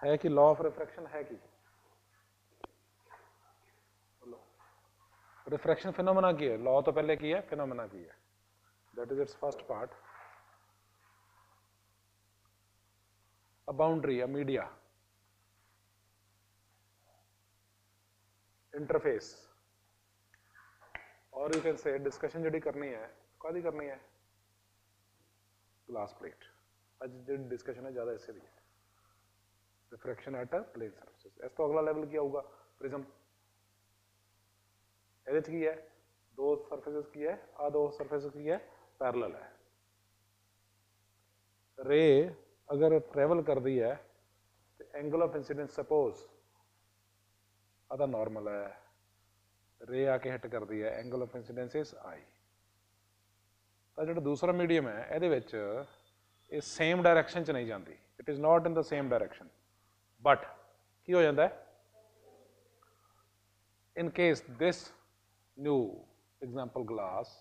है कि law of refraction है कि रिफ्रैक्शन फिनोमेना की है, लॉ तो पहले की है, फिनोमेना की है, that is its first part. A boundary, a media, interface, और यू कैन से डिस्कशन जी करनी है कादी करनी है, ग्लास प्लेट। अज जी डिस्कशन है ज़्यादा इसे दी है, refraction at a plane surface. इस तो अगला लेवल की आऊगा प्रिज्म। ये की है दो सरफेसिस की है, आ दो सरफेसिस की है, पैरेलल है। रे अगर ट्रेवल कर दी है तो एंगल ऑफ इंसिडेंस सपोज आधा नॉर्मल है, रे आके हिट कर दी है, angle of incidence is I. तो जो दूसरा मीडियम है ये सेम डायरैक्शन च नहीं जाती, it is not in the same direction, but की हो जाता है in case this new example glass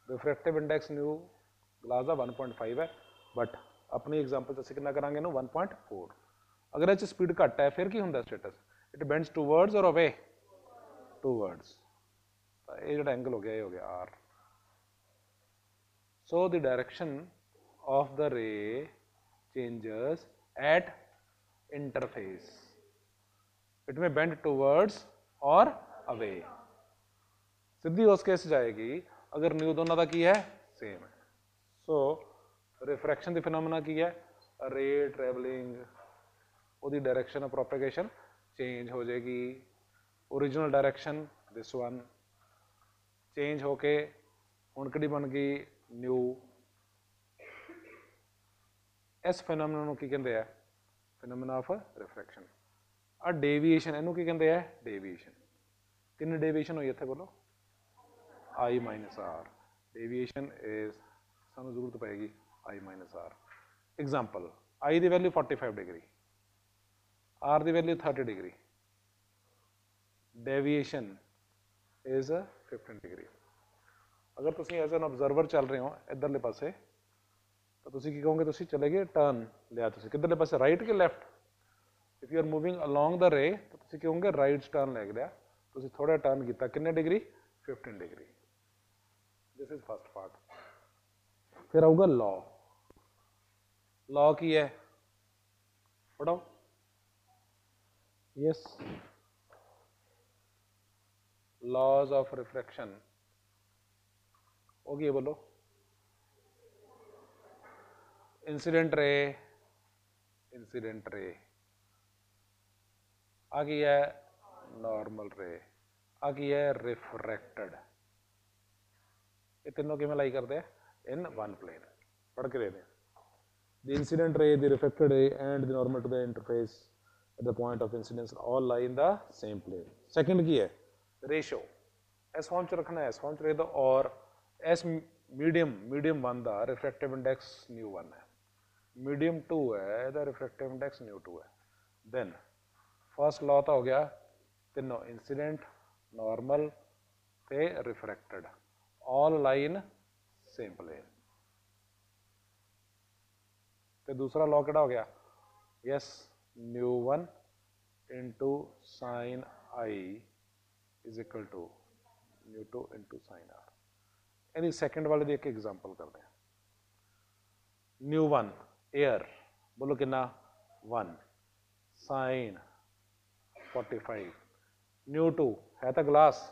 refractive index new glass का 1.5 है, बट अपनी एग्जाम्पल असीं कितना करांगे इनू 1.4। अगर इस स्पीड घट है फिर की होंगे स्टेटस, इट बेंड्स टूवर्ड्स और अवे टूवर्ड्स। ये जो एंगल हो गया are. So the direction of the ray changes at interface. It may bend towards or away. सीधी उस केस जाएगी अगर न्यू दोनों का की है सेम है। सो रिफ्रैक्शन की फिनोमेना की है, रे ट्रैवलिंग वो डायरेक्शन ऑफ प्रोपेगेशन चेंज हो जाएगी। Original direction this one change होके हुण किहड़ी बन गई न्यू। इस फिनोमेना की कहते हैं फिनोमेना ऑफ रिफ्रैक्शन। आ डेविएशन इनू की कहते हैं डेविएशन। कितनी डेविएशन हुई इतने बोलो I minus R. Deviation is सानू जरूरत पेगी I minus R. Example I की वैल्यू 45 डिग्री, आर की value 30 degree, deviation is 15 degree. अगर तुम एज एन ऑबजर्वर चल रहे हो इधरले पासे तो तुम की कहोगे, तुम चले गए टर्न लिया किधरले पासे राइट के left. If you are moving along the ray तो तुम कहोगे राइट टर्न ले लिया, तुम थोड़ा टर्न किया कितने degree 15 degree. This is first part. फिर आऊगा लॉ। लॉ की है पढ़ो यस। लॉज ऑफ रिफ्रैक्शन होगी बोलो। इंसिडेंट रे, इंसिडेंट रे आ गई है नॉर्मल रे, आ गई है रिफ्रैक्टेड। ये तीनों किमें लाई करते हैं इन वन प्लेन। पढ़ के देते हैं the incident ray, the refracted ray and the normal to the interface at the point of incidence all lie in the same plane. Second की है रेशो, एस फॉर्म च रखना है, एस फॉर्म च रख दो, और एस मीडियम वन का रिफ्रैक्टिव इंडेक्स न्यू वन है, मीडियम टू है ਇਹਦਾ रिफ्रैक्टिव इंडेक्स न्यू टू है। देन फर्स्ट लॉ तो हो गया तीनों इंसीडेंट नॉर्मल ते refracted all lie in same plane. तो दूसरा लॉ किहड़ा हो गया yes mu one into sine I is equal to mu two into sine R. यानी सैकेंड वाले की एक एग्जाम्पल करते हैं। न्यू वन एयर बोलो कितना 1 साइन 45, न्यू टू है तो ग्लास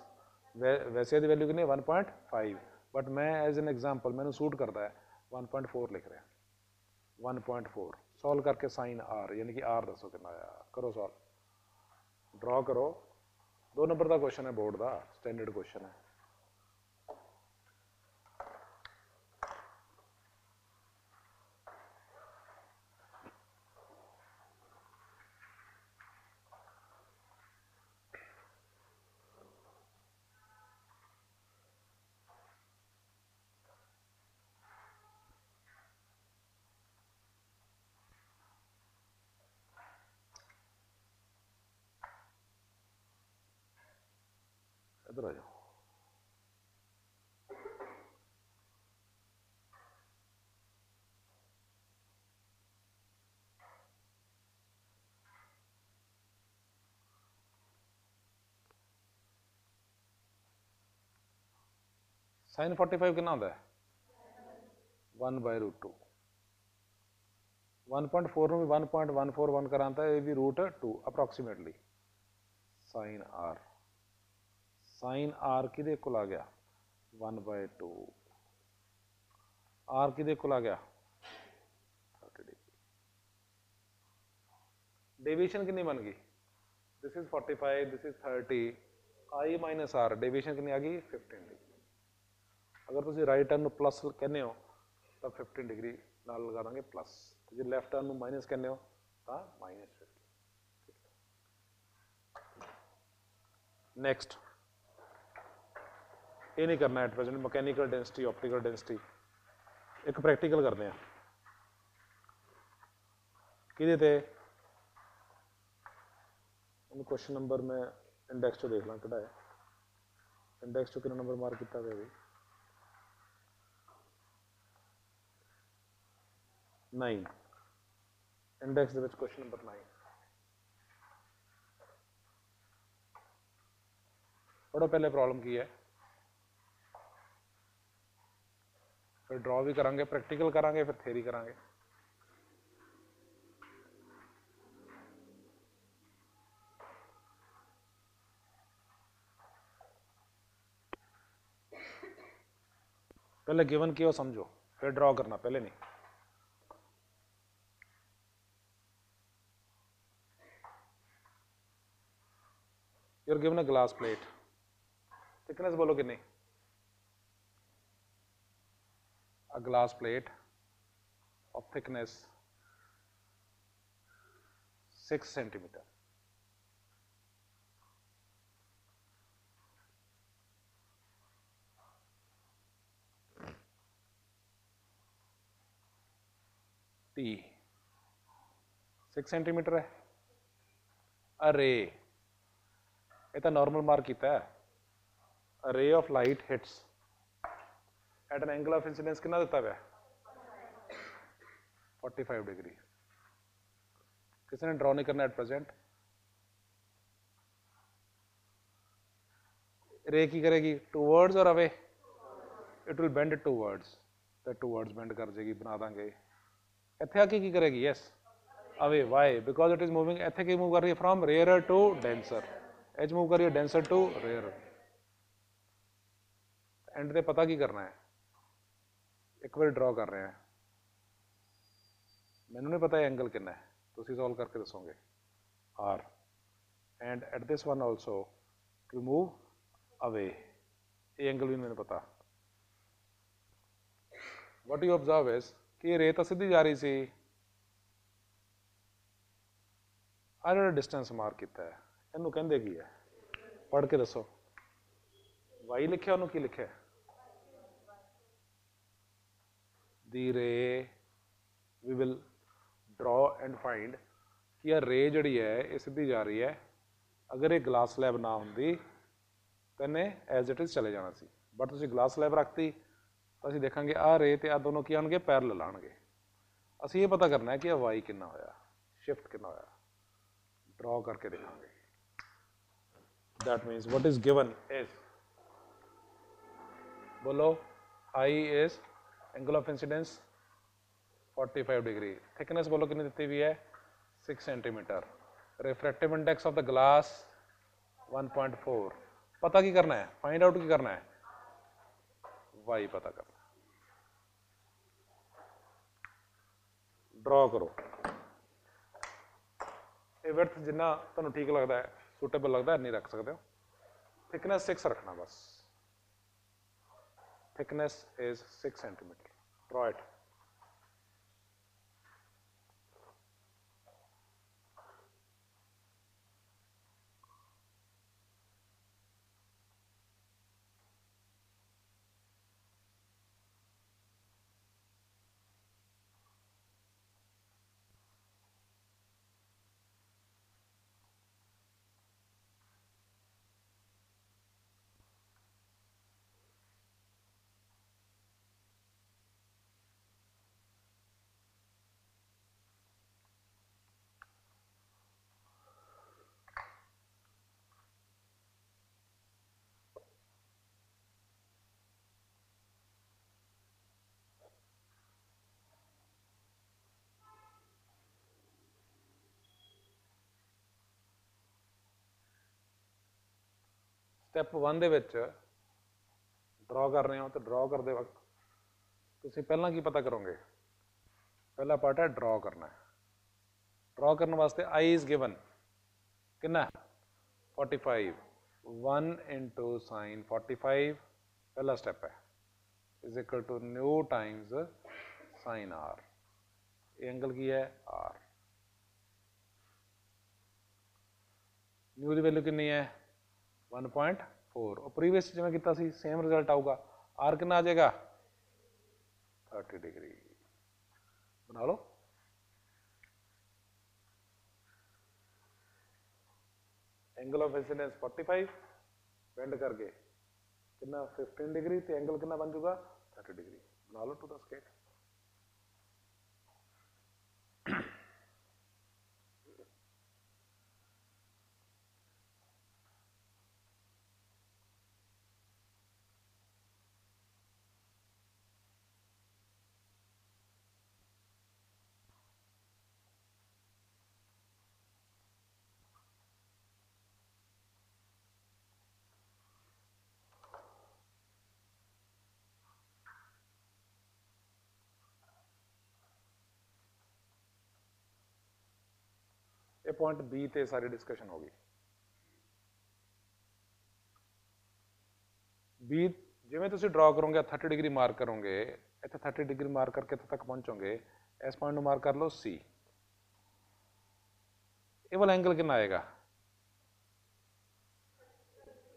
वैसे की वैल्यू कितनी 1.5, बट मैं एज एन एग्जाम्पल मैंने सूट करता है 1.4 लिख रहा है। 1.4 सॉल्व करके साइन आर यानी कि आर दसो कितना आया, करो सॉल्व ड्रॉ करो। 2 नंबर का क्वेश्चन है बोर्ड का स्टैंडर्ड क्वेश्चन है। इधर आ जाओ। sin 45 कितना होता है 1/√2 1.4 में 1.141 कराता है ये भी √2 अप्रॉक्सीमेटली sin r किदे कोल आ गया 1/2 r किदे कोल आ गया 30 डिग्री डेविएशन कितनी बन गई this is 45 this is 30 i minus r deviation कितनी आ गई 15 डिग्री अगर तुम राइट टर्न प्लस कहने हो तो 15 डिग्री नाल लगा देंगे प्लस जो लैफ्ट टर्न माइनस कहने हो तो -15 नैक्सट ये नहीं करना at present mechanical density optical density एक प्रैक्टिकल करते हैं कि क्वेश्चन नंबर में इंडेक्स चो देख ला कि इंडेक्स चो कितना नंबर मार्क किया गया भी 9 इंडेक्स दे क्वेश्चन नंबर 9 पढ़ो पहले प्रॉब्लम की है फिर ड्रॉ भी करांगे प्रैक्टिकल करांगे फिर थ्योरी करांगे पहले गिवन की हो समझो फिर ड्रॉ करना पहले नहीं you're given a glass plate thickness बोलो कितनी a glass plate of thickness 6 centimeter T 6 centimetre है अरे ये तो नॉर्मल मार्क किया है a ray of light hits at an angle of incidence कितना देता है 45 डिग्री किसी ने ड्रॉ नहीं करना एट प्रेजेंट रे की करेगी टूवर्ड्स और away it will bend towards तो टूवर्ड्स बेंड कर जाएगी बना देंगे इत्थे आके की करेगी yes away why because it is moving इत्थे की मूव कर रही है फ्रॉम रेयर टू डेंसर एच मूव कर रही है डेंसर टू रेयर एंड ते पता की करना है एक बार ड्रॉ कर रहे हैं मैनू नहीं पता एंगल कितना है तुसी सॉल्व करके दसोगे are and at this one also to move away ये एंगल भी मैंने पता वट यू ऑब्जर्व इज कि रे तो सीधी जा रही सी आ जो डिस्टेंस मार्क किया है इनू कहते की है पढ़ के दसो वाई लिखा उन्होंने की लिखा the ray we will draw and find कि यह रे जी है ये सीधी जा रही है अगर ये ग्लास स्लैब ना होंगी तो इन्हें एज इट इज चले जाना सी बट तुम ग्लास स्लैब रखती तो असीं देखांगे आ रे तो आ दोनों की आएंगे पैरेलल आएंगे असीं ये पता करना है कि वाई कितना होया शिफ्ट कितना होया ड्रॉ करके देखांगे that means what is given is बोलो I is angle of incidence 45 degree thickness बोलो कितनी दी हुई है 6 centimetre refractive index of the glass 1.4 पता की करना है फाइंड आउट की करना है वाई पता करना ड्रॉ करो ये विड्थ जिन्ना तुहानू ठीक लगता है सूटेबल लगता है नहीं रख सकते हो थिकनेस 6 रखना बस thickness is 6 centimetre draw it step 1 ਦੇ ਵਿੱਚ ड्रॉ कर रहे हो तो ड्रॉ करते वक्त तुसीं पहला की पता करोगे, पहला पार्ट है ड्रॉ करना है। ड्रॉ करने वास्ते आई इज गिवन कितना 45, 1 इंटू साइन 45 पहला स्टैप है is equal to mu times sine R. Angle की है आर। न्यू की वैल्यू कितनी है 1.4 और प्रीवियस जिवें कीता सी सेम रिजल्ट आऊगा। आर कितना आ जाएगा 30 डिग्री। बना लो। एंगल ऑफ इंसिडेंस 45 बेंड करके कितना 15 डिग्री तो एंगल कितना बन जाऊगा 30 डिग्री। बना लो टू द स्केल। ये पॉइंट बी ते सारी डिस्कशन होगी। बी जिवें तुसीं ड्रॉ करोगे 30 डिग्री मार्क करोगे, इत्थे 30 डिग्री मार्क करके इत्थे तक पहुंचोगे, इस पॉइंट में मार्क कर लो सी। ये वाला एंगल कितना आएगा,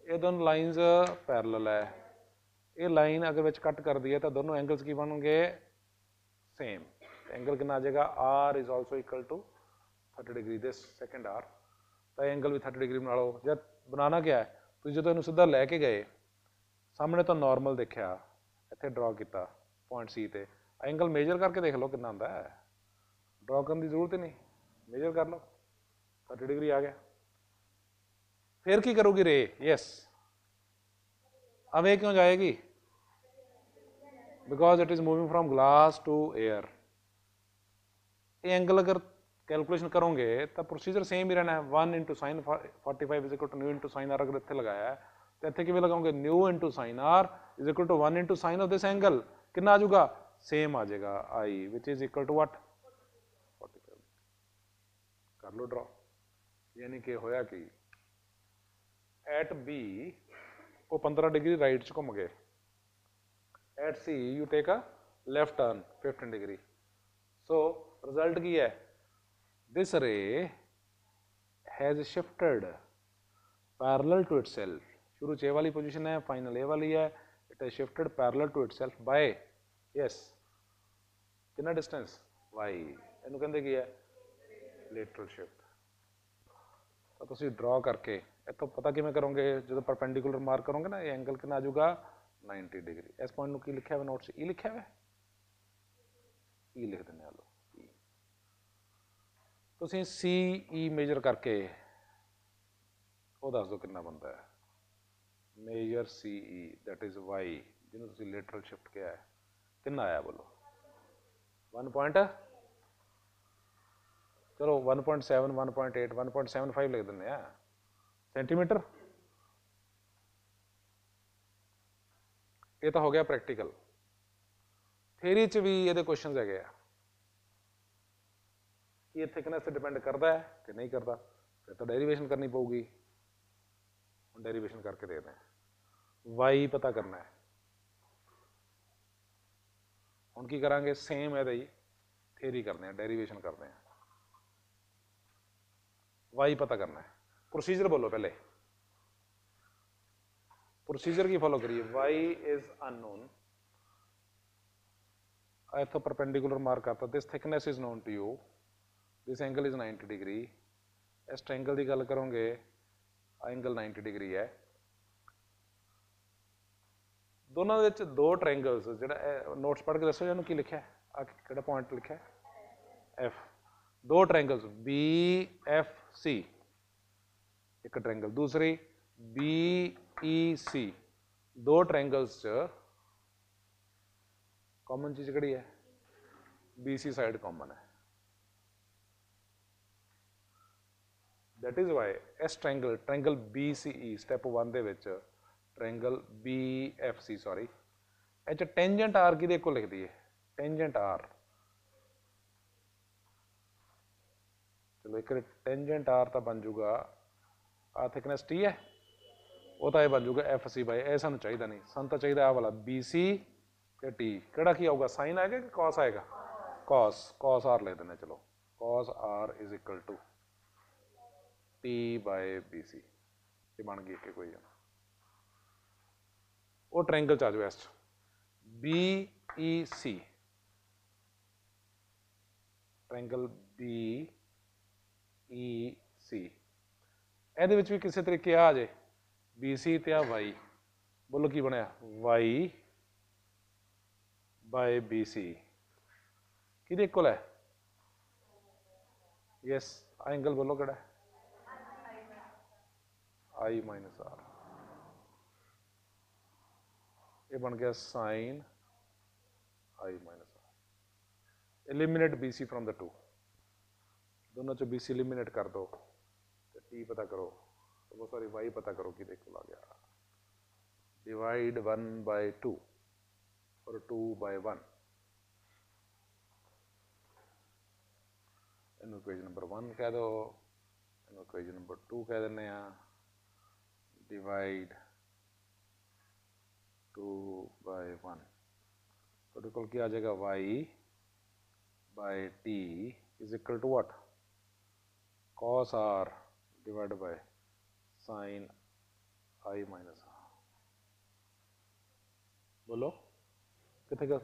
ये दोनों लाइन्स पैरेलल है। ये लाइन अगर विच कट कर दी है तो दोनों एंगल्स की बनोगे सेम। एंगल कितना आ जाएगा R is also equal to 30 degree this second R. तो एंगल भी 30 डिग्री बना लो। जब बनाना क्या है, तुम जो इन्हू सीधा लैके गए सामने तो नॉर्मल देखा, इतने ड्रॉ किया पॉइंट सी ते, एंगल मेजर करके देख लो कितना आता है। ड्रॉ करने की जरूरत ही नहीं, मेजर कर लो 30 डिग्री आ गया। फिर की करोगी रे, यस अब ये क्यों जाएगी, because it is moving from glass to air. ये एंगल अगर कैलकुलेशन करोगे तो प्रोसीजर सेम ही रहना है। 1 into sine 45 is equal to mu into sine R अगर इतने लगाया है तो इतने किमें लगाओगे mu into sine R is equal to 1 into sine of this angle कितना आ जाऊगा सेम आ जाएगा I which is equal to what 45। कर लो ड्रॉ। यानी कि होया कि एट बी वो 15 डिग्री राइट च घूम गए, at C you take a left turn 15 degree. So result की है, this ray has shifted parallel to itself। शुरू च ए वाली पोजीशन है, फाइनल ए वाली है। It has shifted parallel to itself by yes कितना डिस्टेंस y। ਇਹਨੂੰ ਕਹਿੰਦੇ ਕੀ ਹੈ लेटरल शिफ्ट। तो ਤੁਸੀਂ ड्रॉ करके इतों पता किमें करोगे, जो परपेंडिकुलर मार्क करोगे ना, ये एंगल कितना आ जाऊगा 90 डिग्री। इस पॉइंट ਨੂੰ ਕੀ ਲਿਖਿਆ ਹੋਇਆ नोट 'ਚ ई लिखा हुआ है, ई लिख देने लो। ਤੁਸੀਂ सी ई मेजर करके वो दस दो कितना बनता है, measure C E that is Y जिन्होंने तुम लेटरल शिफ्ट किया है कितना आया बोलो 1 पॉइंट, चलो 1.7 1.8 1.75 लिख दें सेंटीमीटर। ये तो हो गया प्रैक्टिकल। थेरी च भी ये क्वेश्चन है कि ये थिकनेस से डिपेंड करता है कि नहीं करता, फिर तो डेरिवेशन करनी पड़ेगी। डेरिवेशन करके दे दें, वाई पता करना है। हम की करांगे सेम है थेरी करते हैं, डेरिवेशन करते हैं, वाई पता करना है। प्रोसीजर बोलो पहले, प्रोसीजर की फॉलो करिए। वाई इज अननोन, इथों परपेंडिकुलर मार्क करता, this thickness is known to you, this angle is 90 degree. इस ट्रायंगल की गल करोगे एंगल 90 डिग्री है। दोनों दो ट्रायंगल्स जो नोट्स पढ़ के दसो की लिखा है, कि पॉइंट लिखा है एफ। दो ट्रायंगल्स बी एफ सी, एक ट्रायंगल, दूसरी बी ई सी। दो ट्रायंगल्स कॉमन चीज कड़ी है, बी सी साइड कॉमन है। दैट इज वाई इस ट्रायंगल BCE स्टैप 1 ਦੇ ਵਿੱਚ ट्रायंगल BFC सॉरी ਇਹ ਚ टेंजेंट R ਕਿਹਦੇ ਕੋਲ ਲਿਖ ਦਈਏ टेंजेंट R चलो एक टेंजेंट R ਤਾਂ ਬਣ ਜਾਊਗਾ ਆ थिकनेस T है ਉਹ ਤਾਂ ਇਹ ਬਣ ਜਾਊਗਾ FC ਬਾਈ ਇਹ ਸਾਨੂੰ ਚਾਹੀਦਾ ਨਹੀਂ ਸਾਨੂੰ ਤਾਂ ਚਾਹੀਦਾ ਆ ਵਾਲਾ BC ਤੇ T ਕਿਹੜਾ ਕੀ ਆਊਗਾ ਸਾइन ਆਏਗਾ ਕਿ cos ਆਏਗਾ cos R ਲਿਖ ਦਿੰਦੇ ਚਲੋ cos R is equal to T by BC ਇਹ ਬਣ ਗਈ ਇੱਕ ਇਕੁਏਸ਼ਨ ਉਹ ਟ੍ਰਾਇੰਗਲ ਚ ਆ ਜਾਓ ਇਸ ਚ BEC ट्रायंगल BEC ਇਹਦੇ ਵਿੱਚ ਵੀ ਕਿਸੇ ਤਰੀਕੇ ਆ ਜੇ BC ਤੇ ਆ Y ਬੋਲੋ ਕੀ ਬਣਿਆ Y by BC ਕਿਹਦੇ ਇਕੁਅਲ ਹੈ ਯੈਸ ਐਂਗਲ ਬੋਲੋ ਕਿਹੜਾ I minus R ਇਹ ਬਣ ਗਿਆ sin I minus R eliminate BC from the two दोनों चो BC एलिमिनेट कर दो तो T पता करो तो वो सॉरी Y पता करो कि देखो आ गया डिवाइड 1 by 2 और 2 by 1 इन्हों इक्वेशन नंबर 1 कह दो इन्हों इक्वेशन नंबर 2 कह देने डिवाइड 2 by 1 तो कोल क्या आ जाएगा Y by T is equal to what cos R divided by sin I minus R बोलो कितने का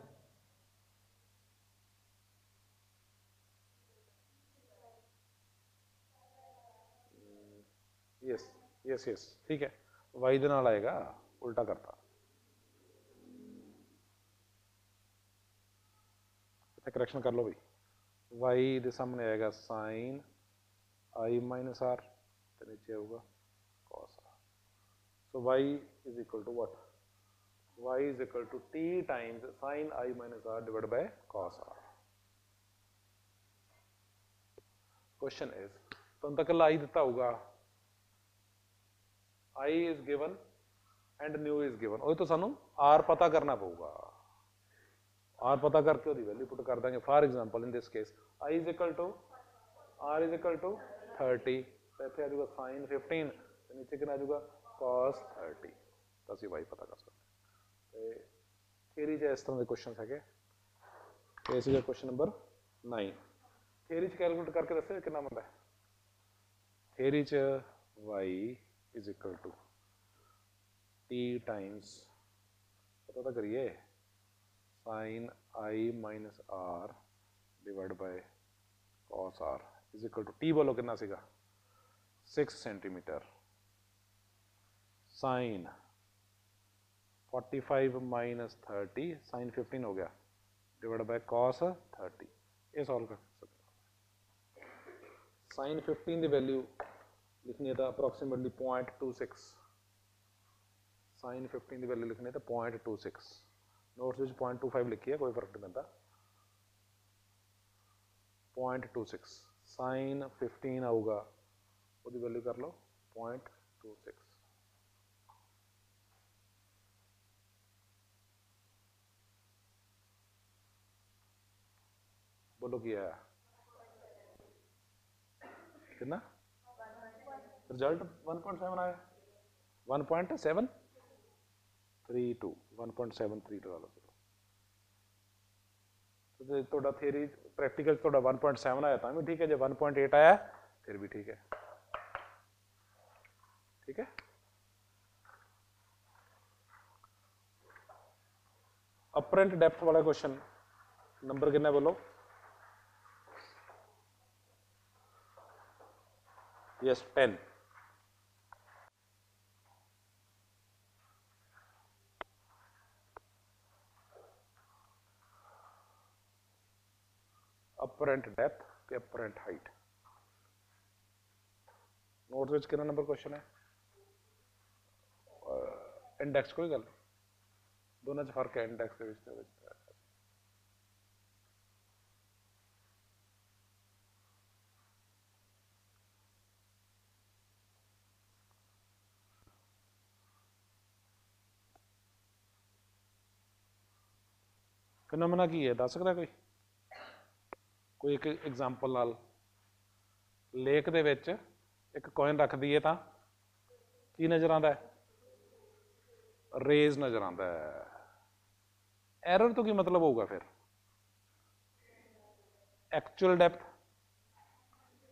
यस यस यस ठीक है Y ਦੇ ਨਾਲ ਆਏਗਾ उल्टा करता करेक्शन कर लो भाई y ਦੇ सामने आएगा sin I minus R तो नीचे आऊगा cos R so y is equal to what y is equal to T times sin I minus R divided by cos R question is ਤੁਹਾਨੂੰ ਤਾਂ ਕੱਲਾ I ਦਿੱਤਾ ਹੋਊਗਾ I is given and nu is given ਉਹ ਤੋਂ ਸਾਨੂੰ R ਪਤਾ ਕਰਨਾ ਪਊਗਾ R पता करके वो वैल्यू पुट कर देंगे for example in this case I is equal to R is equal to 30 तो इतने आ जाएगा sin 15 तो नीचे कितना आ जाएगा cos 30 तो असं y पता कर सकते हैं थियरी च इस तरह के क्वेश्चन है ये सीगा क्वेश्चन नंबर 9 थियरी च कैलकुलेट करके दसो कितना बनता है थियरी च y is equal to T times पता तो करिए sin I minus R divided by cos R is equal to T बोलो कितना सीगा 6 सेंटीमीटर sin 45 minus 30 sin 15 हो गया divided by cos 30 ये सॉल्व कर सकते sin 15 की वैल्यू लिखनी है तो अप्रोक्सीमेटली 0.26 sin 15 की वैल्यू लिखनी है तो 0.26 नोट्स में 0.25 लिखी है कोई फर्क नहीं पैंता 0.26 sin 15 आऊगा वो वैल्यू कर लो 0.26 बोलो क्या है कितना रिजल्ट 1.7 आया 1.732 1.732 ला लो चलो तो थोड़ा थियरी प्रैक्टिकल थोड़ा 1.7 आया था भी ठीक है जो 1.8 आया फिर भी ठीक है अपरेंट डेप्थ वाला क्वेश्चन नंबर कितना बोलो यस 10 अपरेंट डेप्थ ते अपरेंट हाइट नोट विच कितना नंबर क्वेश्चन है इंडेक्स कोई गल दोनों च फर्क है इंडेक्स के विच ਫਿਨੋਮੀਨਾ ਕੀ ਹੈ ਦੱਸ ਸਕਦਾ ਕੋਈ ਇੱਕ ਐਗਜ਼ਾਮਪਲ ਨਾਲ? ਲੇਕ ਦੇ ਵਿੱਚ ਇੱਕ ਕੋਇਨ ਰੱਖ ਦਈਏ ਤਾਂ ਕੀ ਨਜ਼ਰ ਆਉਂਦਾ? ਰੇਜ਼ ਨਜ਼ਰ ਆਉਂਦਾ ਹੈ। ਐਰਰ ਤੋਂ ਕੀ ਮਤਲਬ ਹੋਊਗਾ ਫਿਰ? Actual depth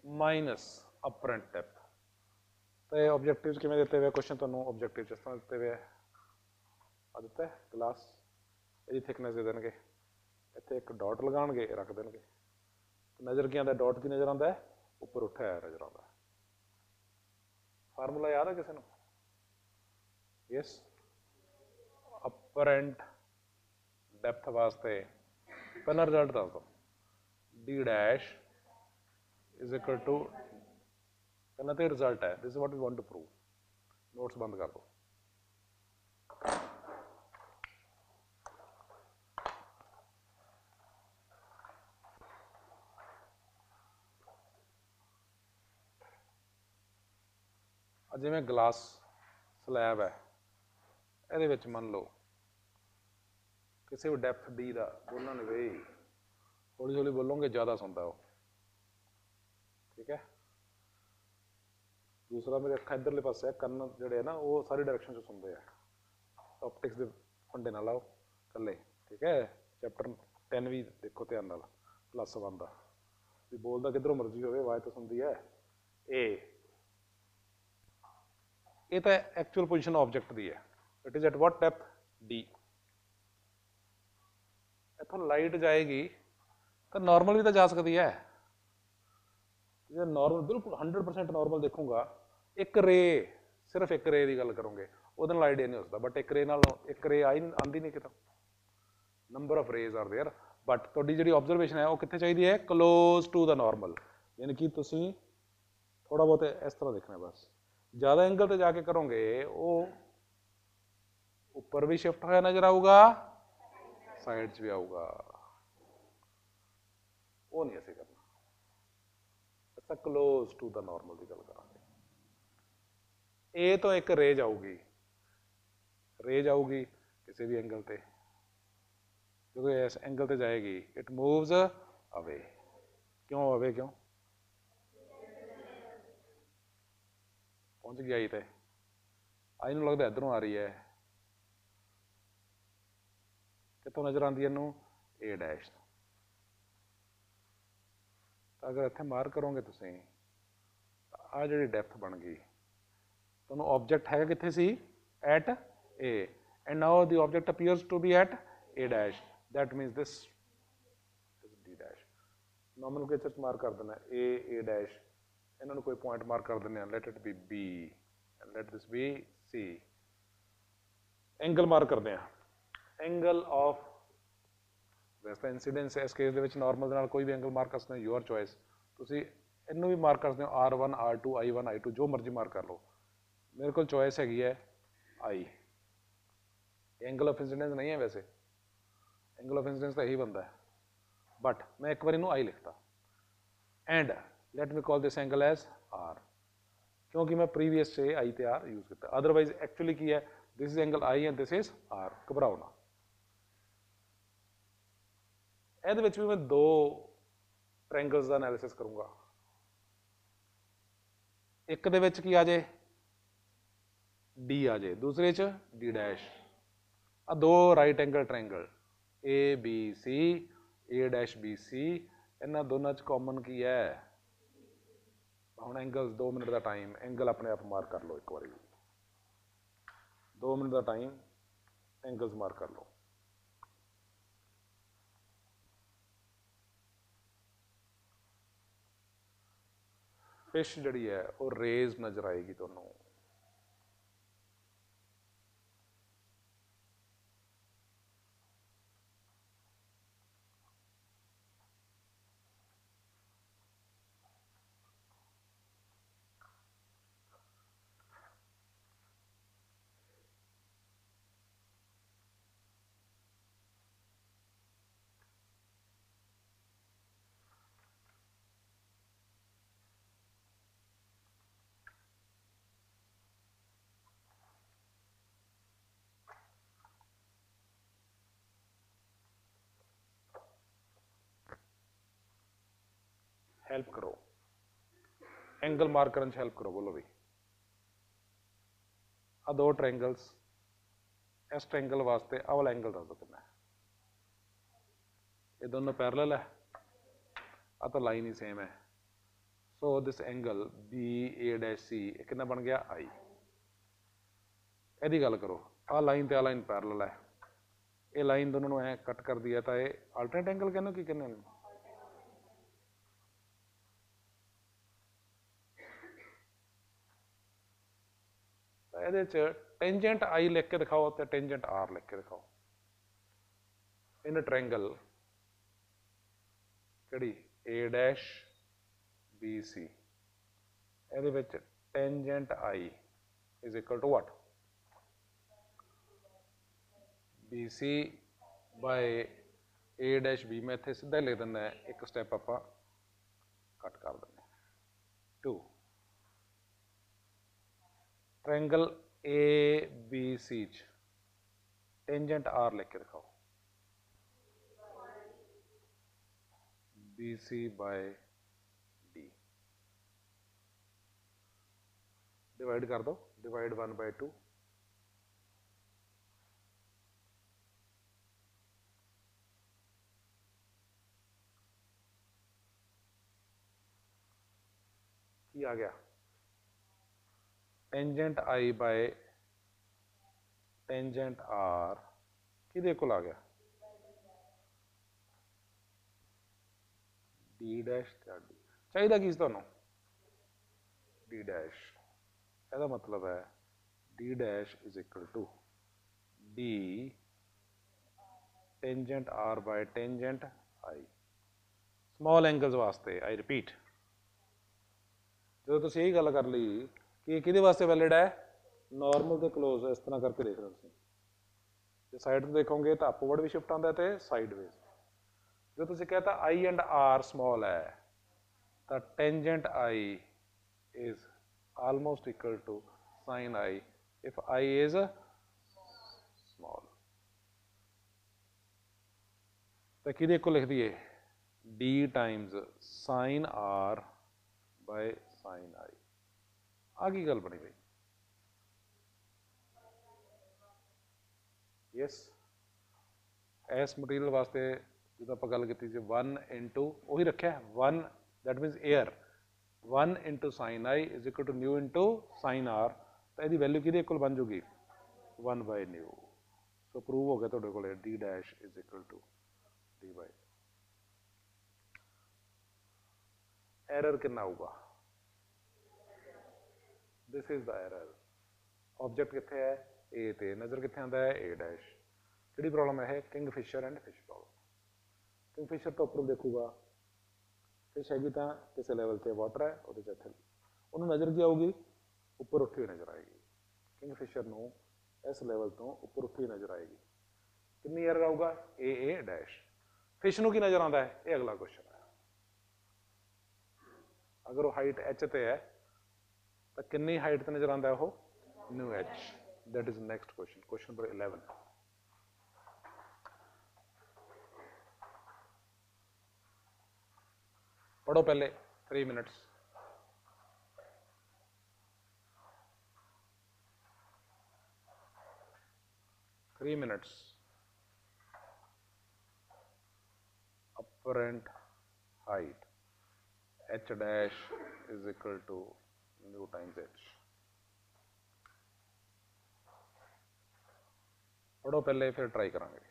minus apparent depth. ਤੇ ਆਬਜੈਕਟਿਵ ਕਿਵੇਂ ਦਿੱਤੇ ਹੋਏ ਕੁਐਸਚਨ ਤੁਹਾਨੂੰ? ਆਬਜੈਕਟਿਵ ਜਿਸ ਤਰ੍ਹਾਂ ਦਿੱਤੇ ਹੋਏ ਆ ਦਿੱਤਾ ਗਲਾਸ, ਇਹਦੀ ਥਿਕਨੈਸ ਦੇ ਦੇਣਗੇ, ਇੱਥੇ ਇੱਕ ਡਾਟ ਲਗਾਉਣਗੇ, ਰੱਖ ਦੇਣਗੇ, ਨਜ਼ਰ ਕੀ ਆਉਂਦਾ? ਡਾਟ ਕੀ ਨਜ਼ਰ ਆਉਂਦਾ? ਉੱਪਰ ਉੱਠਿਆ ਹੋਇਆ ਨਜ਼ਰ ਆਉਂਦਾ। ਫਾਰਮੂਲਾ ਯਾਦ ਹੈ ਕਿਸੇ ਨੂੰ? ਯੈਸ, ਅਪਰੈਂਟ ਡੈਪਥ ਵਾਸਤੇ ਪਹਿਲਾਂ ਰਿਜ਼ਲਟ ਦੱਸ ਦਿਓ। D dash is equal to, ਪਹਿਲਾਂ ਤਾਂ ਰਿਜ਼ਲਟ ਹੈ, this is what we want to prove. Notes ਬੰਦ ਕਰ ਦਿਓ। ਜਿਵੇਂ ਗਲਾਸ ਸਲੈਬ ਹੈ, ਇਹਦੇ ਵਿੱਚ ਮੰਨ ਲਓ ਕਿਸੇ ਵੀ ਡੈਪਥ ਡੀ ਦਾ ਬੋਲਾਂਗੇ ਬਈ, ਹੌਲੀ ਹੌਲੀ ਬੋਲੋਗੇ ਜ਼ਿਆਦਾ ਸੁਣਦਾ ਉਹ, ਠੀਕ ਹੈ। ਦੂਸਰਾ ਮੇਰੇ ਅੱਖਾਂ ਇੱਧਰਲੇ ਪਾਸੇ ਆ, ਕੰਨ ਜਿਹੜੇ ਆ ਨਾ ਉਹ ਸਾਰੀ ਡਾਇਰੈਕਸ਼ਨ 'ਚ ਸੁਣਦੇ ਆ। ਆਪਟਿਕਸ ਦੇ ਫੰਡੇ ਨਾਲ ਲਾਓ ਇਕੱਲੇ, ਠੀਕ ਹੈ। ਚੈਪਟਰ 10 ਵੀ ਦੇਖੋ ਧਿਆਨ ਨਾਲ, +1 ਦਾ, ਵੀ ਬੋਲਦਾ ਕਿੱਧਰੋਂ ਮਰਜ਼ੀ ਹੋਵੇ ਆਵਾਜ਼ ਤਾਂ ਸੁਣਦੀ ਹੈ। ਇਹ ਤਾਂ ਐਕਚੁਅਲ ਪੋਜੀਸ਼ਨ ਆਬਜੈਕਟ ਦੀ ਹੈ। It is at what depth? D. ਇੱਥੋਂ ਲਾਈਟ ਜਾਏਗੀ ਤਾਂ ਨਾਰਮਲ ਵੀ ਤਾਂ ਜਾ ਸਕਦੀ ਹੈ। ਜੇ ਨਾਰਮਲ ਬਿਲਕੁਲ 100% ਨਾਰਮਲ ਦੇਖੂੰਗਾ, ਇੱਕ ਰੇ, ਸਿਰਫ ਇੱਕ ਰੇ ਦੀ ਗੱਲ ਕਰੋਗੇ, ਉਹਦੇ ਨਾਲ ਲਾਈਟ ਇਹ ਨਹੀਂ ਹੋ ਸਕਦਾ। ਬਟ ਇੱਕ ਰੇ ਨਾਲ ਇੱਕ ਰੇ ਆਉਂਦੀ ਨਹੀਂ ਕਿਤੋਂ, number of rays are there. But ਤੁਹਾਡੀ ਜਿਹੜੀ ਆਬਜ਼ਰਵੇਸ਼ਨ ਹੈ ਉਹ ਕਿੱਥੇ ਚਾਹੀਦੀ ਹੈ? Close to the normal. ਯਾਨੀ ਕਿ ਤੁਸੀਂ ਥੋੜ੍ਹਾ ਬਹੁਤ ਇਸ ਤਰ੍ਹਾਂ ਦੇਖਣਾ ਬਸ। ਜ਼ਿਆਦਾ ਐਂਗਲ ਤੇ ਜਾ ਕੇ ਕਰੋਗੇ ਉਹ ਉੱਪਰ ਵੀ ਸ਼ਿਫਟ ਹੋਇਆ ਨਜ਼ਰ ਆਊਗਾ, ਸਾਈਡ 'ਚ ਵੀ ਆਊਗਾ, ਉਹ ਨਹੀਂ ਅਸੀਂ ਕਰਨਾ। ਅਸੀਂ ਕਲੋਜ਼ ਟੂ ਦਾ ਨਾਰਮਲ ਦੀ ਗੱਲ ਕਰਾਂਗੇ। ਇਹ ਤੋਂ ਇੱਕ ਰੇਜ ਆਊਗੀ, ਰੇਜ ਆਊਗੀ ਕਿਸੇ ਵੀ ਐਂਗਲ ਤੇ, ਜਦੋਂ ਇਸ ਐਂਗਲ ਤੇ ਜਾਏਗੀ ਇਟ ਮੂਵਸ ਅਵੇ। ਕਿਉਂ ਅਵੇ? ਕਿਉਂ? ਪਹੁੰਚ ਗਈ ਆਈ ਤੇ, ਆਈ ਨੂੰ ਲੱਗਦਾ ਇੱਧਰੋਂ ਆ ਰਹੀ ਹੈ, ਕਿੱਥੋਂ ਨਜ਼ਰ ਆਉਂਦੀ ਇਹਨੂੰ? ਏ ਡੈਸ਼। ਤਾਂ ਅਗਰ ਇੱਥੇ ਮਾਰਕ ਕਰੋਗੇ ਤੁਸੀਂ, ਆਹ ਜਿਹੜੀ ਡੈਪਥ ਬਣ ਗਈ, ਤੁਹਾਨੂੰ ਆਬਜੈਕਟ ਹੈਗਾ ਕਿੱਥੇ ਸੀ? At A, and now the object appears to be at A dash, that means this is D dash. Nomenclature 'ਚ ਮਾਰਕ ਕਰ ਦੇਣਾ ਏ ਡੈਸ਼, ਇਹਨਾਂ ਨੂੰ ਕੋਈ ਪੁਆਇੰਟ ਮਾਰਕ ਕਰ ਦਿੰਦੇ ਆ, let it be B and light this B C. Angle mark ਕਰਦੇ ਆ, ਐਂਗਲ ਆਫ, ਵੈਸੇ ਤਾਂ ਇੰਸੀਡੈਂਸ ਇਸ ਕੇਸ ਦੇ ਵਿੱਚ ਨਾਰਮਲ ਦੇ ਨਾਲ ਕੋਈ ਵੀ ਐਂਗਲ ਮਾਰਕ ਕਰ ਸਕਦੇ ਹੋ, ਯੂਅਰ ਚੋਇਸ। ਤੁਸੀਂ ਇਹਨੂੰ ਵੀ ਮਾਰਕ ਕਰ ਸਕਦੇ ਹੋ, R1 R2 I1 I2 ਜੋ ਮਰਜ਼ੀ ਮਾਰਕ ਕਰ ਲਓ। ਮੇਰੇ ਕੋਲ ਚੋਇਸ ਹੈਗੀ ਹੈ I। ਐਂਗਲ ਆਫ ਇੰਸੀਡੈਂਸ ਨਹੀਂ ਹੈ ਵੈਸੇ, ਐਂਗਲ ਆਫ ਇੰਸੀਡੈਂਸ ਤਾਂ ਇਹੀ ਬਣਦਾ ਹੈ, ਬਟ ਮੈਂ ਇੱਕ ਵਾਰ ਇਹਨੂੰ I ਲਿਖਤਾ। And let me call this angle as R, ਕਿਉਂਕਿ ਮੈਂ ਪ੍ਰੀਵੀਅਸ 'ਚ I ਤੇ R ਯੂਜ਼ ਕੀਤਾ। ਅਦਰਵਾਈਜ਼ ਐਕਚੁਅਲੀ ਕੀ ਹੈ? This is angle I and this is R। ਘਬਰਾਓ ਨਾ। ਇਹਦੇ ਵਿੱਚ ਵੀ ਮੈਂ ਦੋ ਟ੍ਰਾਇੰਗਲਸ ਦਾ ਐਨਾਲਿਸਿਸ ਕਰੂੰਗਾ। ਇੱਕ ਦੇ ਵਿੱਚ ਕੀ ਆ ਜੇ? ਡੀ ਆ ਜੇ, ਦੂਸਰੇ 'ਚ ਡੀ ਡੈਸ਼। ਆ ਦੋ right angle triangle A B C, A dash B C, ਇਹਨਾਂ ਦੋਨਾਂ 'ਚ ਕਾਮਨ ਕੀ ਹੈ? ਹੁਣ ਐਂਗਲਸ 2 ਮਿੰਟ ਦਾ ਟਾਈਮ, ਐਂਗਲ ਆਪਣੇ ਆਪ ਮਾਰਕ ਕਰ ਲਓ ਇੱਕ ਵਾਰੀ, 2 ਮਿੰਟ ਦਾ ਟਾਈਮ, ਐਂਗਲਸ ਮਾਰਕ ਕਰ ਲਓ। ਫਿਸ਼ ਜਿਹੜੀ ਹੈ ਉਹ ਰੇਜ਼ ਨਜ਼ਰ ਆਏਗੀ ਤੁਹਾਨੂੰ। हेल्प करो, एंगल मार्क करने हेल्प करो, बोलो भी। आ दो ट्रायंगल्स, इस ट्रायंगल वास्ते आ वाला एंगल दस दो कितना है। ये दोनों पैरेलल है, आ तो लाइन ही सेम है। So this angle B A dash C कितना बन गया आई। यदि गल करो आ लाइन तो आ लाइन पैरेलल है, ये लाइन दोनों ऐ कट कर दिया तो ये अल्टरनेट एंगल कहने की कहने ये टेंजेंट आई लिख के दिखाओ तो टेंजेंट आर लिख के दिखाओ। इन ट्रायंगल कि ए डैश बी सी ये tangent I is equal to what B C by A dash B. मैं इतने सीधा लिख दिना, एक स्टैप आप कट कर दें। To triangle A B C tangent R लिख के दिखाओ, B C by D. Divide कर दो, डिवाइड 1/2। की आ गया tangent I by tangent R कि को आ गया डी डैश डी। चाहिए की तुहानू डी डैश, यदा मतलब है D dash is equal to D tangent R by tangent I. Small angles वास्ते आई रिपीट, जो तुम यही गल कर ली कि किहदे वास्ते वैलिड है, नॉर्मल के क्लोज इस तरह करके देख रहे हो। जो साइड तो देखोगे तो अपवर्ड भी शिफ्ट आता है तो साइडवेज। जो तुम कहता आई एंड आर स्मॉल है तो tangent I is almost equal to sine I if I is small. तो कि को लिख दिए D times sine R by sine I. आ की गल बनी भाई, यस इस मटीरियल वास्ते जो आप गल की 1 इंटू उ रखा 1 that means air 1 into sine I is equal to mu into sine R. तो यदि वैल्यू कि बन जूगी 1 बाय न्यू। सो प्रूव हो गया तुहाडे कोल D dash is equal to D by. Error कितना आऊगा, this is the error. Object कितने है ए ते, नज़र कितने आता है ए डैश। कि प्रॉब्लम है kingfisher and fish problem. Kingfisher तो उपर देखूगा, फिश हैगी तो किसी लैवल से वाटर है वो इतने उन्होंने नज़र की आऊगी उपर उठी हुई नज़र आएगी। किंगफिशर को इस लैवल तो उपर उठी हुई नज़र आएगी। कितनी एरर आऊगा ए डैश। फिश को की नज़र आता है, ये अगला क्वेश्चन है। अगर वो हाइट एच ते है तो कितनी हाइट से नज़र आता है वो new H. That is next question, question number 11। पढ़ो पहले 3 minutes. apparent height h dash is equal to nu times h। पढ़ो पहले फिर ट्राई करांगे।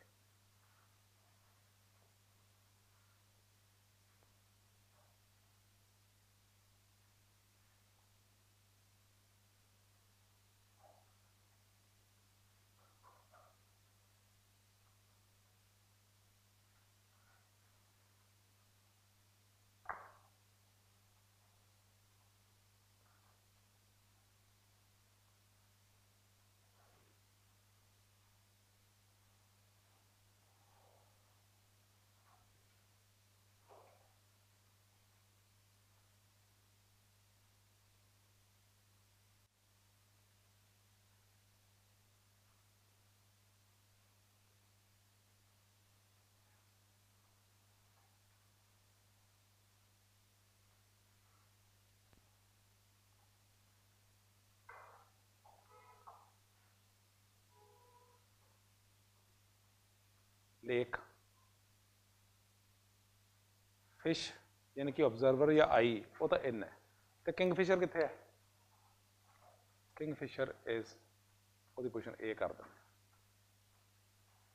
लेक, फिश यानी कि ऑब्जर्वर या आई वो तो इन है, तो किंगफिशर कितने है? किंगफिशर इज वो पोजिशन ए कर दें।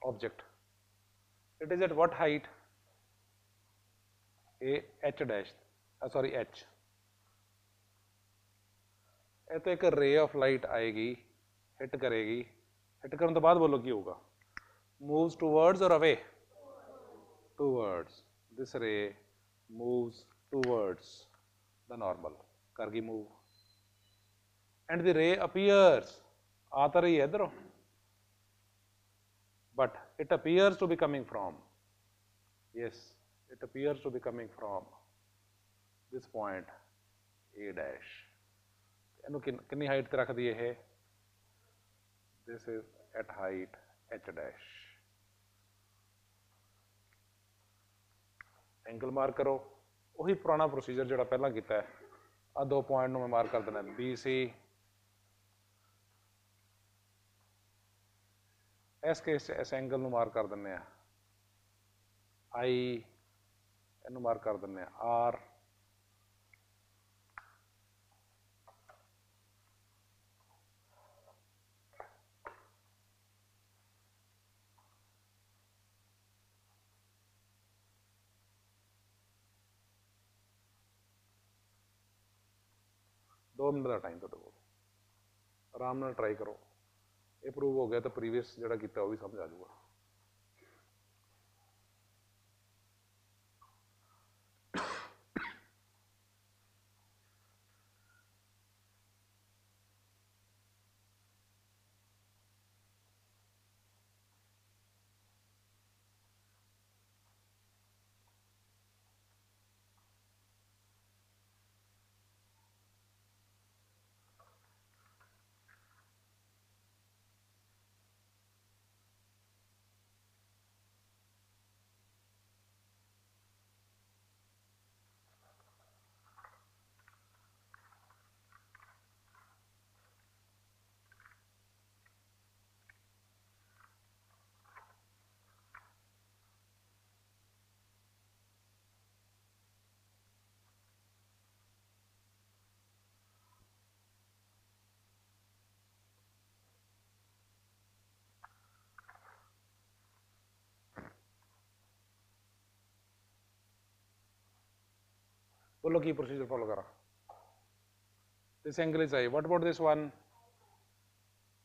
Object it is at what height? A H dash sorry H. ये तो एक रे ऑफ लाइट आएगी, हिट करेगी, हिट करने तो बाद बोलो की होगा? मूव्स टूवर्ड्स और away? Towards. This ray moves towards the normal, कर गई move, and the ray appears, आ तो रही है इधरों, but it appears to be coming from, yes, it appears to be coming from this point A dash। इन्हों कितनी height ते रख दी है? this is at height H dash। Angle mark करो, वही पुराना प्रोसीजर जो पहला किया है। आ दो पॉइंट मैं मार्क कर देना BC, इस केस इस एंगल में मार्क कर दें I, इनू मार्क कर दें R, दो मिनट का टाइम तो आराम नाल ट्राई करो, ये प्रूव हो गया तो प्रीवियस जो किया वो भी समझ आ जाऊगा। बोलो की प्रोसीजर फॉलो करा? This angle is I, what about this one?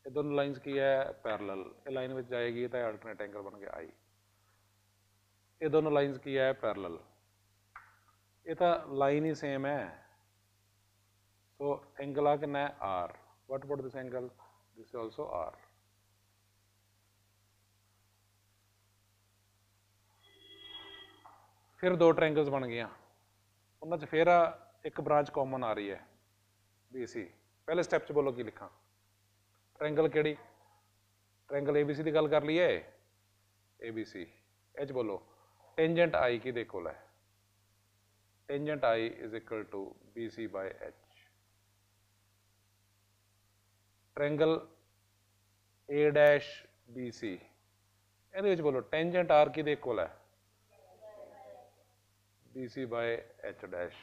ये दोनों लाइंस की है पैरेलल, ये लाइन में जाएगी तो अल्टरनेट एंगल बन गया आई। ये दोनों लाइंस की है पैरेलल, ये तो लाइन ही सेम है, सो एंगल आ कितना है R. What about this angle? This is also R. फिर दो ट्रायंगल्स बन गया, उन्होंने फिर एक ब्रांच कॉमन आ रही है BC। पहले स्टेप च बोलो की लिखा? ट्रायंगल केड़ी? ट्रायंगल ABC की गल कर ली है, ABC। एच बोलो टेंजेंट आई की देखो है, tangent I is equal to BC by H। Triangle A dash BC, ये बोलो टेंजेंट आर की देखो है BC by H dash.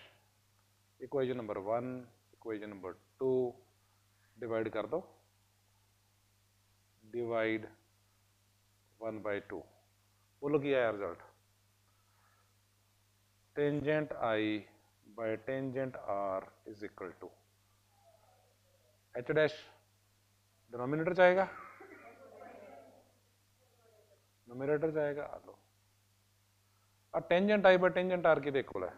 Equation number 1, equation number 2 divide कर दो, डिवाइड 1/2। बोलो की आया result? Tangent I by tangent R is equal to H dash, denominator जाएगा, नोमिनेटर जाएगा। आ लो, tangent I by tangent R की देखो है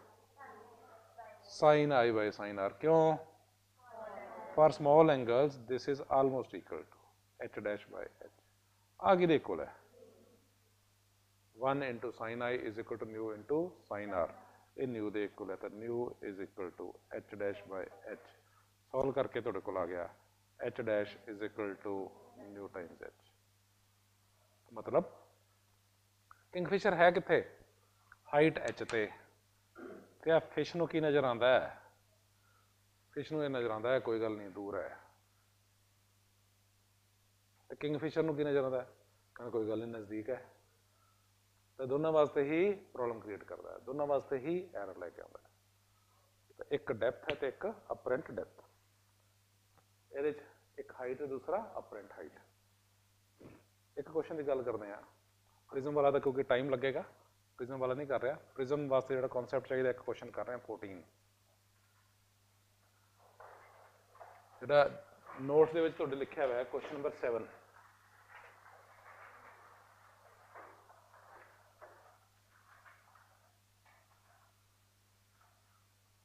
sine I by sine R. क्यों? For small angles this is almost equal to H dash by H। आगे देखो है 1 into sine I is equal to mu into sine R. ये mu दे equal है, तो mu is equal to H dash by H। Solve करके थोड़े को आ गया H dash is equal to mu times H। मतलब किंगफिशर है कितने? हाइट H ते। क्या फिश नूं की नज़र आता है? फिश नूं नज़र आता है कोई गल नहीं दूर है, तो किंगफिशर नूं की नज़र आता है? कहना कोई गल नहीं नज़दीक है। तो दोनों वास्ते ही प्रॉब्लम क्रिएट करता है, दोनों वास्ते ही एरर लेके आता है। तो एक डेप्थ है तो एक अपरेंट डेप्थ, ये एक हाइट है दूसरा अपरेंट हाइट। एक क्वेश्चन की गल करते हैं प्रिज्म वाला, तो क्योंकि टाइम लगेगा प्रिज्म वाला नहीं कर रहा, प्रिज्म वास्ते जो कॉन्सैप्ट चाहिए एक क्वेश्चन कर रहे हैं 14 जो नोट्स के तो लिखा हुआ है question number 7।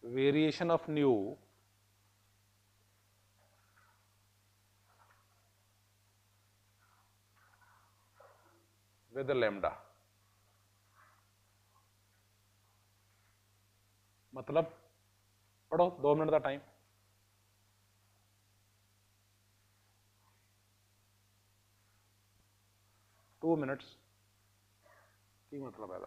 Variation of new with lambda, मतलब पढ़ो 2 मिनट का टाइम। टू मिनट्स की मतलब है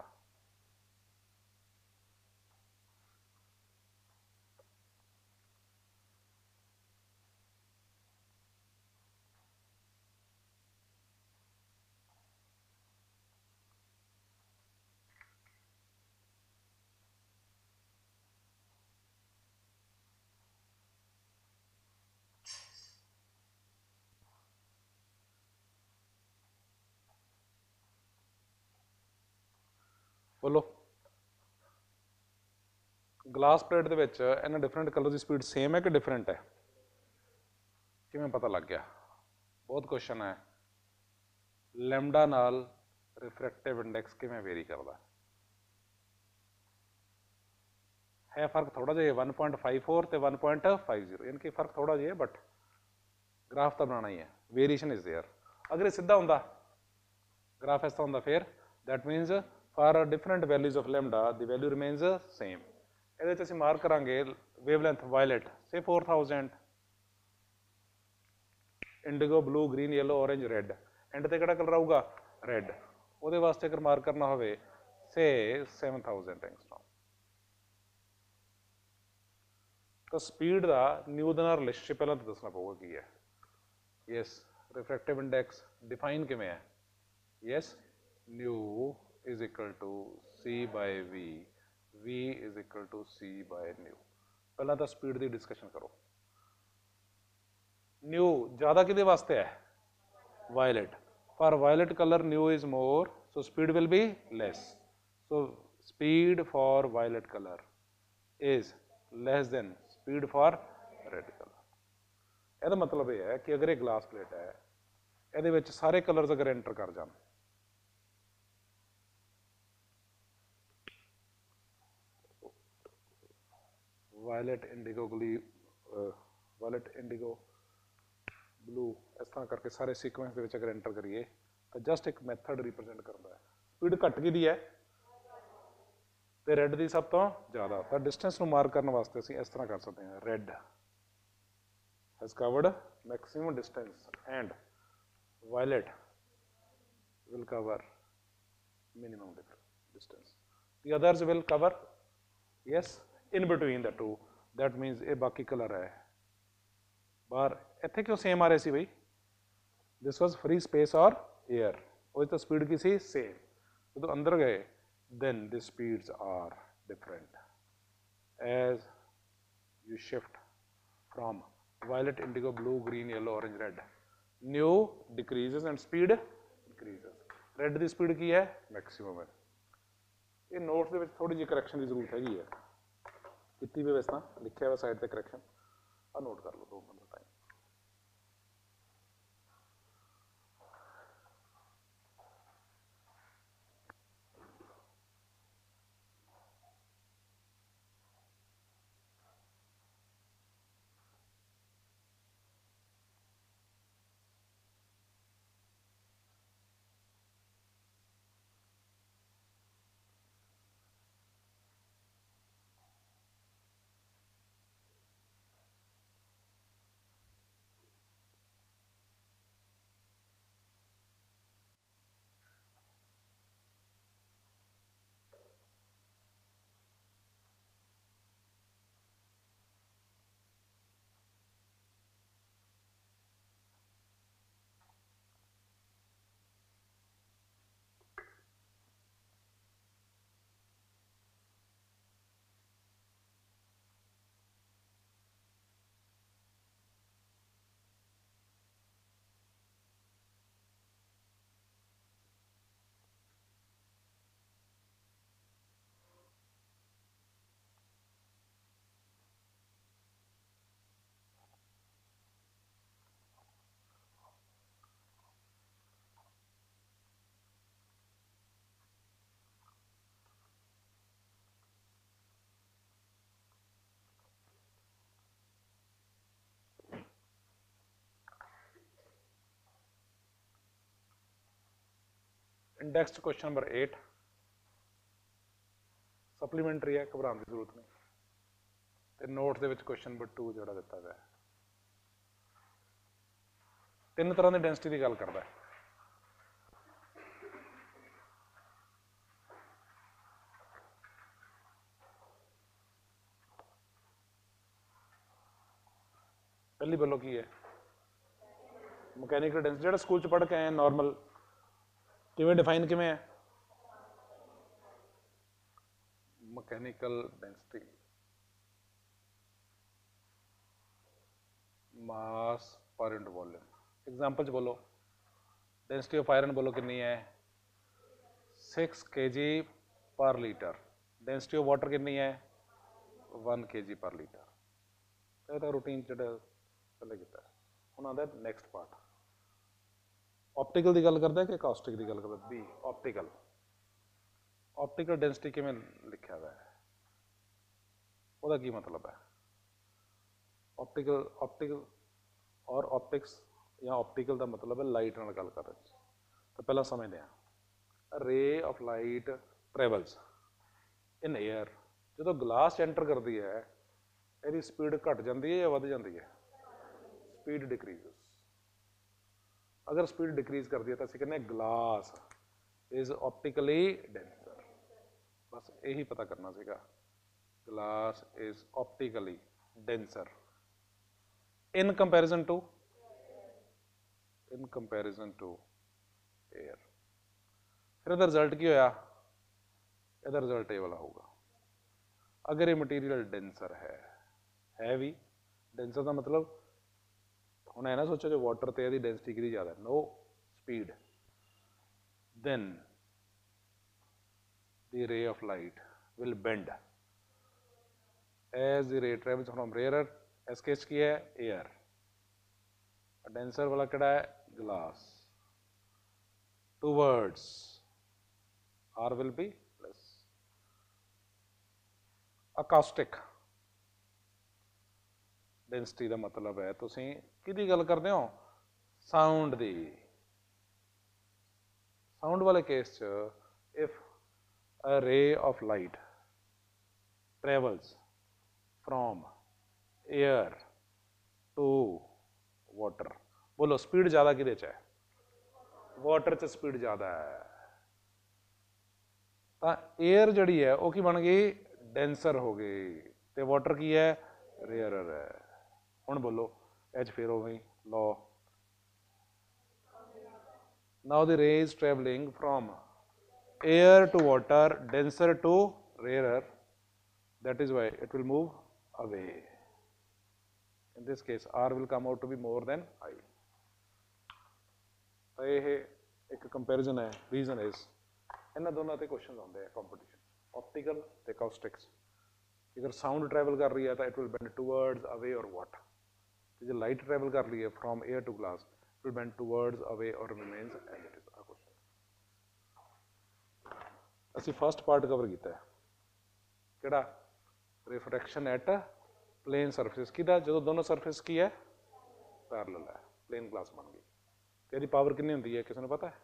बोलो। ग्लास प्लेट के इन्हें डिफरेंट कलर की स्पीड सेम है कि डिफरेंट है, किमें पता लग गया? बहुत क्वेश्चन है लैम्डा नाल रिफ्रैक्टिव इंडेक्स किमें वेरी करता है फर्क थोड़ा जिहा 1.54 तो 1.50, यानी कि फर्क थोड़ा जिहा, बट ग्राफ तो बनाना ही है, वेरिएशन इज देयर। अगर ये सीधा होंदा ग्राफ ऐसा होंदा फिर that मीनस for different values of lambda the value remains same. ये असीं मार्क करांगे वेवलेंथ वायलेट से 4000, Indigo blue green yellow orange red, and ते किहड़ा कलर आऊगा रेड। वो वास्ते अगर मार्क करना हो से 7000 एंगस्ट्रॉम। तो स्पीड का न्यू दे नाल रिलेशनशिप पहले तो दसना पऊगा की है। यस रिफ्रैक्टिव इंडेक्स डिफाइन किमें है, yes mu is equal to C by V, V is equal to C by mu. पहला तो स्पीड की डिस्कशन करो। न्यू ज़्यादा किहदे वास्ते है violet, for violet colour mu is more so speed will be less, so speed for violet colour is less than speed for red colour. यह मतलब यह है कि अगर एक ग्लास प्लेट है ये सारे कलर्स अगर एंटर कर जाए, violet indigo violet indigo blue इस तरह करके सारे सीक्वेंस के अगर एंटर करिए तो जस्ट एक मैथड रिप्रजेंट करता है। स्पीड घट की है तो रेड की सब तो ज़्यादा, तो डिस्टेंस मार्क करने वास्ते असीं इस तरह कर सकते हैं red has covered maximum distance and violet will cover minimum distance, the others will cover yes in between the two, that means ये बाकी कलर है बाहर। इत्थे क्यों सेम आ रहे सी भाई, दिस वाज फ्री स्पेस और एयर, वो तो स्पीड की सी सेम, तो अंदर गए then the speeds are different as you shift from violet indigo blue green yellow orange red, mu decreases and speed increases. Red की स्पीड की है मैक्सिमम है। ये नोट्स के थोड़ी जी करैक्शन की जरूरत हैगी है, कितनी भी वैसे लिखा हुआ साइड से करैक्शन आ नोट कर लो 2 minute time. Index question number 8 supplementary है, घबराने की जरूरत नहीं। तो नोट के क्वेश्चन नंबर 2 जोड़ा दिता गया 3 तरह की डेंसिटी की गल करता है। पहली बोलो की है मकैनिकल डेंसिटी, जो स्कूल च पढ़ के आए नॉर्मल किवें डिफाइन किवें है mechanical density mass per unit volume. Example च बोलो डेंसिटी ऑफ आयरन बोलो कितनी है 6 kg पर लीटर। डेंसिटी ऑफ वाटर कितनी है 1 kg पर लीटर। ये तो रूटीन जो पहले किया। हुण आंदा नैक्सट पार्ट ऑप्टिकल की गल करता है कि कास्टिक की गल करता बी ऑप्टिकल। ऑप्टिकल डेंसिटी किवें लिखा हुआ है ਉਹਦਾ ਕੀ मतलब है ऑप्टिकल और ऑप्टिक्स या ऑप्टिकल का मतलब है लाइट नाल गल कर रहे। तो पहला समझते हैं रे of light travels in air. जो ग्लास एंटर करती है यदि स्पीड घट जाती है या वध जाती है स्पीड डिक्रीज। अगर स्पीड डिक्रीज करती है तो असं कहने ग्लास इज ऑप्टिकली डेंसर। बस यही पता करना सीगा glass is optically denser in comparison to air। फिर ਇਹਦਾ रिजल्ट की होया ਇਹਦਾ रिजल्ट ये वाला होगा अगर ये मटीरियल डेंसर है भी डेंसर का मतलब हुण है ना सोचो जो वाटर ते ਇਹਦੀ डेंसिटी कितनी ज़्यादा है no speed then the ray of light will bend as the ray travels from rarer एस केस की है एयर। डेंसर वाला किहड़ा है glass towards R will be plus. Acoustic density का मतलब है तुसीं किहदी गल करदे हो साउंड दी। साउंड वाले केस च if a ray of light travels from air to water बोलो स्पीड ज़्यादा किहदे च है वाटर च स्पीड ज़्यादा है तो एयर जिहड़ी है वो की बन गई डेंसर हो गई तो वाटर की है रेयरर है। हुण बोलो एच फिर हो गई law now the ray is travelling from air to water denser to rarer that is why it will move away। In this case R will come out to be more than I। तो ये एक comparison है reason is इन्होंने दोनों से question आते हैं competition optical ते कास्टिक्स। अगर साउंड ट्रैवल कर रही है तो it will bend towards away और व्हाट जो लाइट ट्रैवल कर रही है from air to glass it will bend towards away और रिमेन्स एज इट इज। आ क्वेश्चन असी फर्स्ट पार्ट कवर किया है किहड़ा रिफ्रैक्शन एट प्लेन सरफेस कि जो दोनों सरफेस की है पैरेलल है प्लेन ग्लास बन गई तो यदि पावर कितनी होती है किसी ने पता है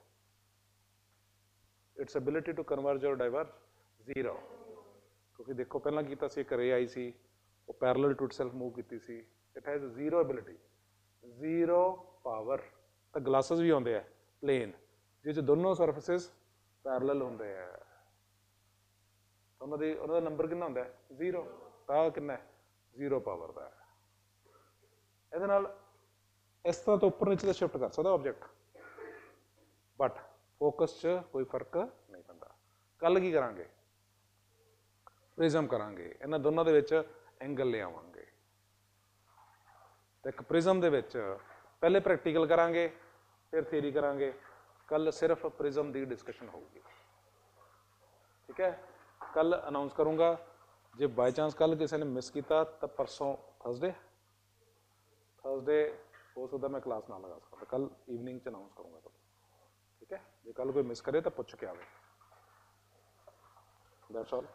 इट्स एबिलिटी टू कन्वर्ज और डाइवर्ज जीरो। क्योंकि देखो पहला किया एक रे आई सी वो पैरेलल टू इटसेल्फ मूव की see it has zero ability zero power. तो ग्लासेस भी आते हैं प्लेन जिस दोनों सरफेसिस पैरेलल होंगे है उन्होंने नंबर कितना होंगे जीरो तो कितना जीरो पावर का है। ये इस तरह तो उपर नीचे शिफ्ट कर सकता ऑब्जेक्ट बट फोकस च कोई फर्क नहीं पैंदा। कल की करांगे प्रिज्म करांगे इन्हां दोनों दे विच एंगल ले आवांगे तो एक प्रिज्म दे विच पहले प्रैक्टिकल करांगे फिर थियरी करांगे। कल सिर्फ प्रिज्म की डिस्कशन होगी ठीक है। कल अनाउंस करूँगा जे बाय चांस कल किसी ने मिस किया तो परसों थर्सडे हो सकता मैं क्लास ना लगा सकता कल इवनिंग च अनाउंस करूँगा तो ठीक है। जो कल कोई मिस करे तो पूछ के आवे। That's all.